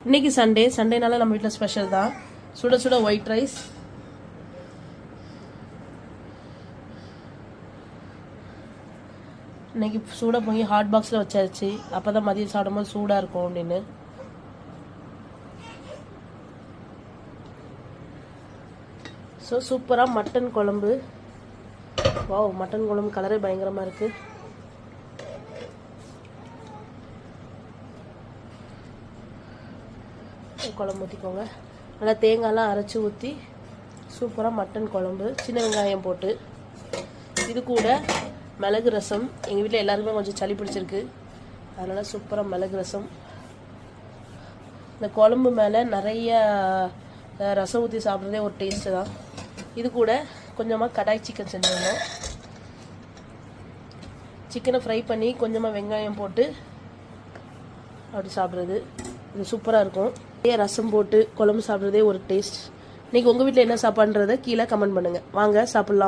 இன்னைக்கு சண்டேனால நம்ம வீட்டில் ஸ்பெஷல் தான். சுட சுட ஒயிட் ரைஸ், இன்னைக்கு சூடாக போய் ஹாட் பாக்ஸில் வச்சாச்சு. அப்போ தான் மதியம் சாப்பிடும்போது சூடாக இருக்கும் அப்படின்னு. ஸோ சூப்பராக மட்டன் குழம்பு. வாவ், மட்டன் குழம்பு கலரே பயங்கரமாக இருக்குது. குழம்பு ஊற்றிக்கோங்க. நல்லா தேங்காயெலாம் அரைச்சி ஊற்றி சூப்பராக மட்டன் குழம்பு, சின்ன வெங்காயம் போட்டு. இது கூட மிளகு ரசம். எங்கள் வீட்டில் எல்லாருக்குமே கொஞ்சம் சளி பிடிச்சிருக்கு, அதனால் சூப்பராக மிளகு ரசம். இந்த குழம்பு மேலே நிறைய ரசம் ஊற்றி சாப்பிட்றதே ஒரு டேஸ்ட்டு தான். இது கூட கொஞ்சமாக கடாய் சிக்கன் செஞ்சிடணும். சிக்கனை ஃப்ரை பண்ணி கொஞ்சமாக வெங்காயம் போட்டு அப்படி சாப்பிட்றது இது சூப்பராக இருக்கும். நிறைய ரசம் போட்டு குழம்பு சாப்பிட்றதே ஒரு டேஸ்ட். இன்றைக்கி உங்கள் வீட்டில் என்ன சாப்பாடுன்றதை கீழே கமெண்ட் பண்ணுங்கள். வாங்க சாப்பிட்லாம்.